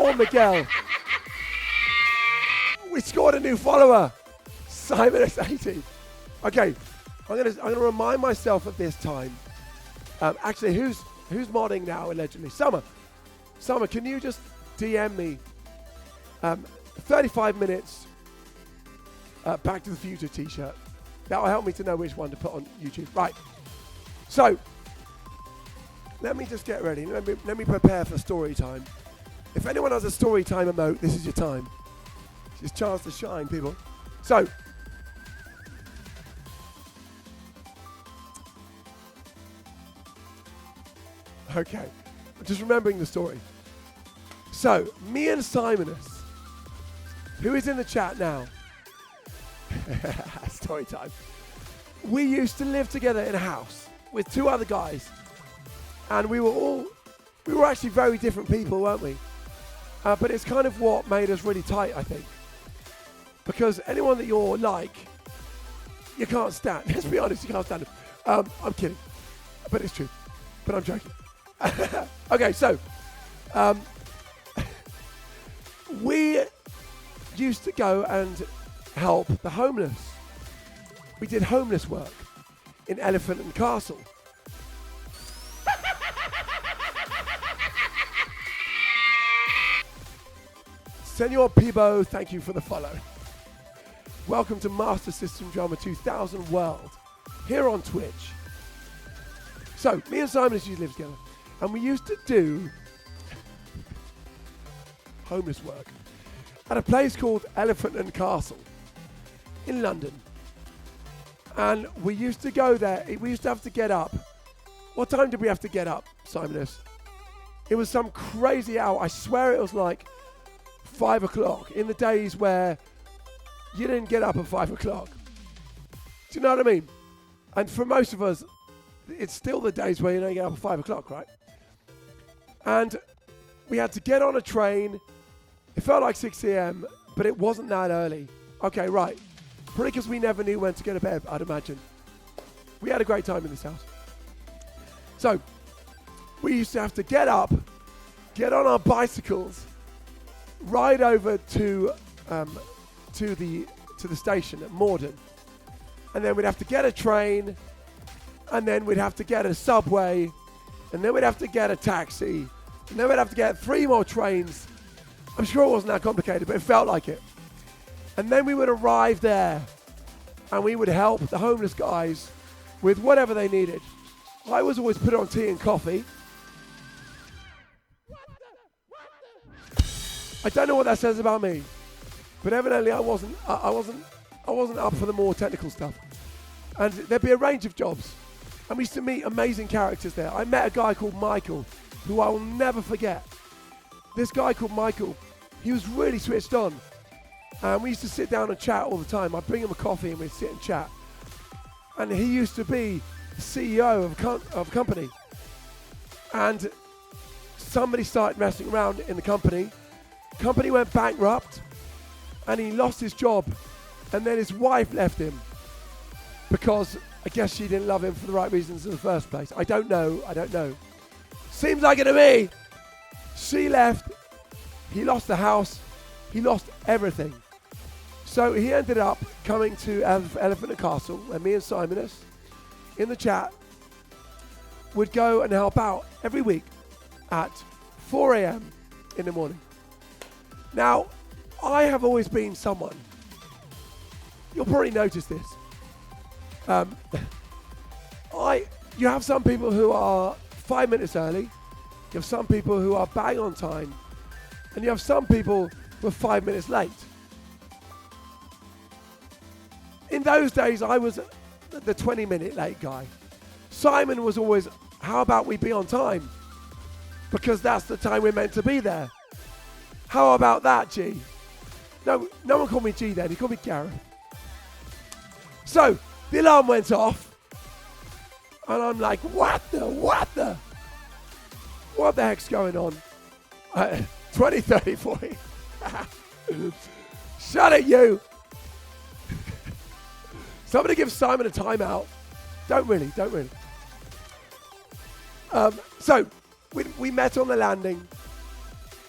or Miguel. We scored a new follower, Simon S80. Okay, I'm gonna remind myself of this time. Actually, who's modding now allegedly? Summer, can you just DM me 35 minutes Back to the Future t-shirt? That will help me to know which one to put on YouTube. Right. So let me just get ready. Let me prepare for story time. If anyone has a story time emote, this is your time. It's your chance to shine, people. So, okay, I'm just remembering the story. So, me and Simonus, who is in the chat now, story time. We used to live together in a house with two other guys, and we were actually very different people, weren't we? But it's kind of what made us really tight, I think. Because anyone that you're like, you can't stand. Let's be honest, you can't stand them. I'm kidding, but it's true. But I'm joking. Okay, so we used to go and help the homeless. We did homeless work in Elephant and Castle. Senor Peebo, thank you for the follow. Welcome to Master System Drama 2000 World, here on Twitch. So, me and Simon used to live together, and we used to do homeless work at a place called Elephant and Castle in London. And we used to go there, we used to have to get up. What time did we have to get up, Simonus? It was some crazy hour. I swear it was like 5 o'clock in the days where you didn't get up at 5 o'clock. Do you know what I mean? And for most of us, it's still the days where you don't get up at 5 o'clock, right? And we had to get on a train. It felt like 6 a.m., but it wasn't that early. Okay, right. Probably because we never knew when to go to bed, I'd imagine. We had a great time in this house. So, we used to have to get up, get on our bicycles, ride over to the station at Morden, and then we'd have to get a train, and then we'd have to get a subway, and then we'd have to get a taxi, and then we'd have to get 3 more trains. I'm sure it wasn't that complicated, but it felt like it. And then we would arrive there, and we would help the homeless guys with whatever they needed. I was always put on tea and coffee. I don't know what that says about me, but evidently I wasn't up for the more technical stuff. And there'd be a range of jobs, and we used to meet amazing characters there. I met a guy called Michael, who I will never forget. This guy called Michael, he was really switched on. And we used to sit down and chat all the time. I'd bring him a coffee and we'd sit and chat. And he used to be the CEO of a company. And somebody started messing around in the company. Company went bankrupt, and he lost his job, and then his wife left him because I guess she didn't love him for the right reasons in the first place. I don't know. Seems like it to me. She left, he lost the house, he lost everything. So he ended up coming to Elephant and Castle, and me and Simonus in the chat would go and help out every week at 4 a.m. in the morning. Now, I have always been someone, you'll probably notice this. You have some people who are 5 minutes early, you have some people who are bang on time, and you have some people who are 5 minutes late. In those days, I was the 20-minute late guy. Simon was always, how about we be on time? Because that's the time we're meant to be there. How about that, G? No one called me G then. He called me Gareth. So, the alarm went off. And I'm like, what the heck's going on? 20, 30, 40. Shut it, you. Somebody give Simon a timeout. Don't really. So, we met on the landing.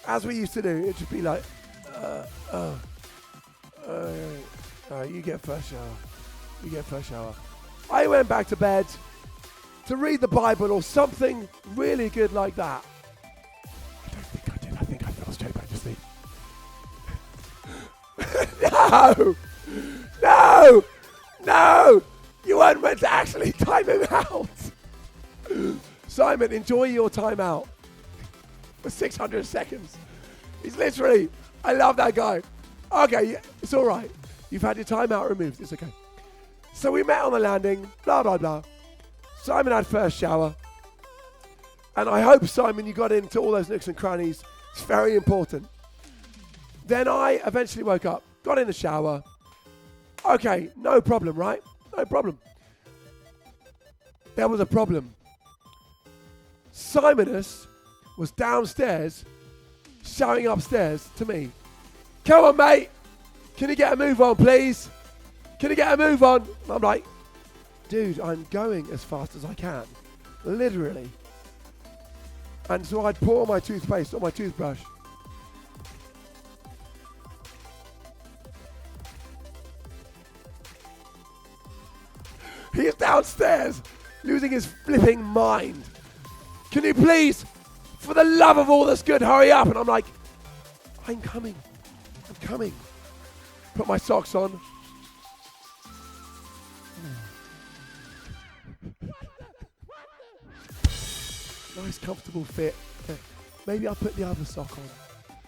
as we used to do, it'd just be like, you get first shower. You get first shower. I went back to bed to read the Bible or something really good like that. I don't think I did. I think I fell straight back to sleep. No! You weren't meant to actually time him out. Simon, enjoy your time out for 600 seconds. He's literally, I love that guy. Okay, it's all right. You've had your time out removed. It's okay. So we met on the landing, blah, blah, blah. Simon had first shower. And I hope, Simon, you got into all those nooks and crannies. It's very important. Then I eventually woke up, got in the shower. Okay, no problem, right? No problem. There was a problem. Simonus was downstairs shouting upstairs to me. Come on, mate. Can you get a move on, please? Can you get a move on? And I'm like, dude, I'm going as fast as I can. Literally. And so I'd pour my toothpaste on my toothbrush. He's downstairs, losing his flipping mind. Can you please, for the love of all that's good, hurry up? And I'm like, I'm coming. Put my socks on. Nice, comfortable fit. Okay. Maybe I'll put the other sock on.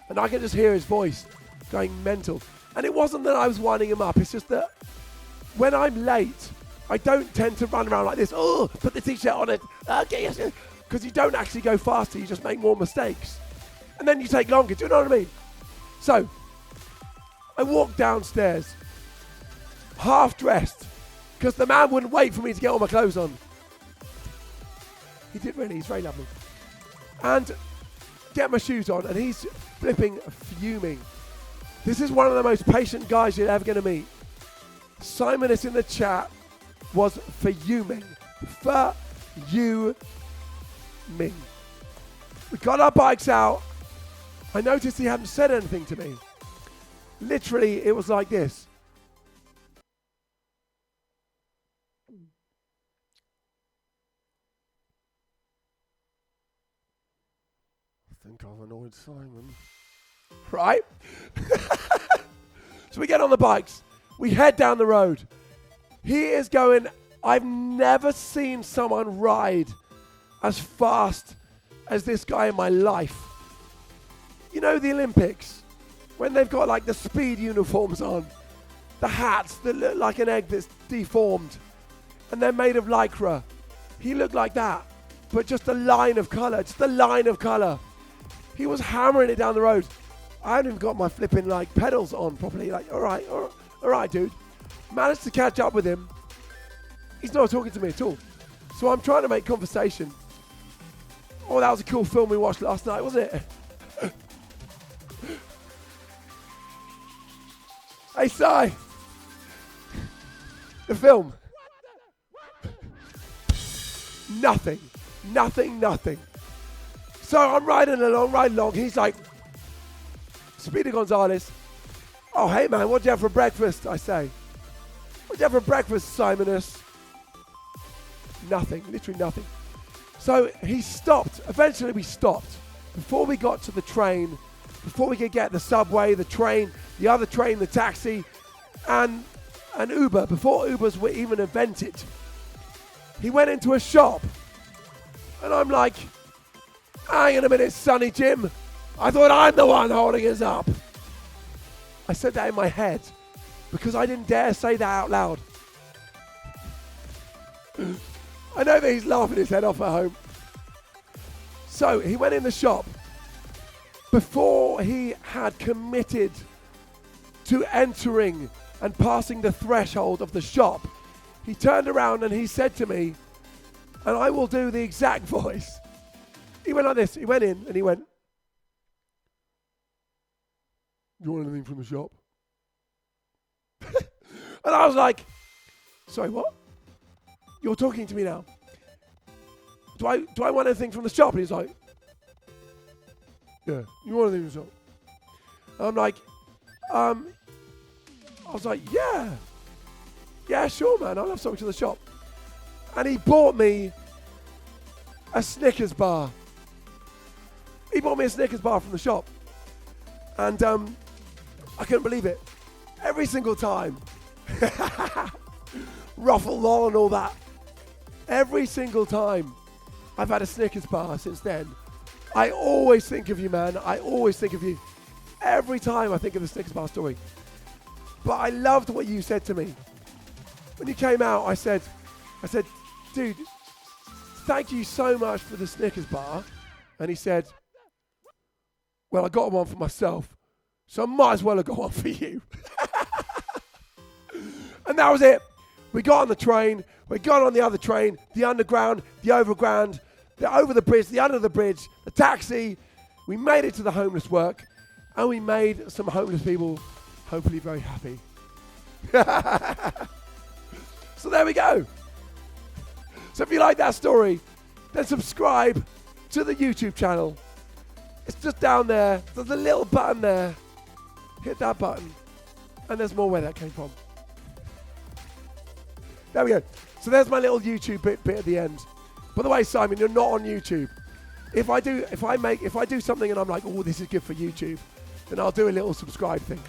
And I can just hear his voice going mental. And it wasn't that I was winding him up. It's just that when I'm late, I don't tend to run around like this. Oh, put the t-shirt on it. Okay, because you don't actually go faster. You just make more mistakes. And then you take longer. Do you know what I mean? So, I walked downstairs, half dressed, because the man wouldn't wait for me to get all my clothes on. He did really. He's very lovely. And get my shoes on, and he's flipping fuming. This is one of the most patient guys you're ever going to meet. Simon is in the chat. Was fuming. Fuming. We got our bikes out. I noticed he hadn't said anything to me. Literally, it was like this. I think I've annoyed Simon. Right? So we get on the bikes. We head down the road. He is going, I've never seen someone ride as fast as this guy in my life. You know the Olympics, when they've got like the speed uniforms on, the hats that look like an egg that's deformed, and they're made of lycra. He looked like that, but just a line of colour, He was hammering it down the road. I hadn't even got my flipping like pedals on properly. Like, all right, dude. Managed to catch up with him. He's not talking to me at all. So I'm trying to make conversation. Oh, that was a cool film we watched last night, wasn't it? Hey, Si. The film. Nothing. So I'm riding along. He's like, Speedy Gonzalez. Oh, hey, man, what'd you have for breakfast? I say. What'd you have for breakfast, Simonus? Nothing, literally nothing. So he stopped. Eventually we stopped. Before we got to the train, before we could get the subway, the train, the other train, the taxi, and Uber, before Ubers were even invented, he went into a shop. And I'm like, hang on a minute, Sonny Jim. I thought I'm the one holding us up. I said that in my head because I didn't dare say that out loud. I know that he's laughing his head off at home. So he went in the shop. Before he had committed to entering and passing the threshold of the shop, he turned around and he said to me, and I will do the exact voice. He went like this. He went in and he went, "You want anything from the shop?" And I was like, "Sorry, what? You're talking to me now. Do I want anything from the shop?" And he's like, Yeah, you want anything in the shop? I'm like, I was like, yeah, sure, man. I'll have something to the shop. And he bought me a Snickers bar. He bought me a Snickers bar from the shop. And I couldn't believe it. Every single time. Ruffle lol and all that. Every single time I've had a Snickers bar since then, I always think of you, man. I always think of you. Every time I think of the Snickers bar story. But I loved what you said to me. When you came out, I said, dude, thank you so much for the Snickers bar. And he said, well, I got one for myself, so I might as well have got one for you. And that was it. We got on the train. We got on the other train, the underground, the overground, the over the bridge, the under the bridge, the taxi. We made it to the homeless work, and we made some homeless people hopefully very happy. So there we go. So if you like that story, then subscribe to the YouTube channel. It's just down there. There's a little button there. Hit that button. And there's more where that came from. There we go. So there's my little YouTube bit at the end. By the way, Simon, you're not on YouTube. If I do something and I'm like, oh, this is good for YouTube, then I'll do a little subscribe thing.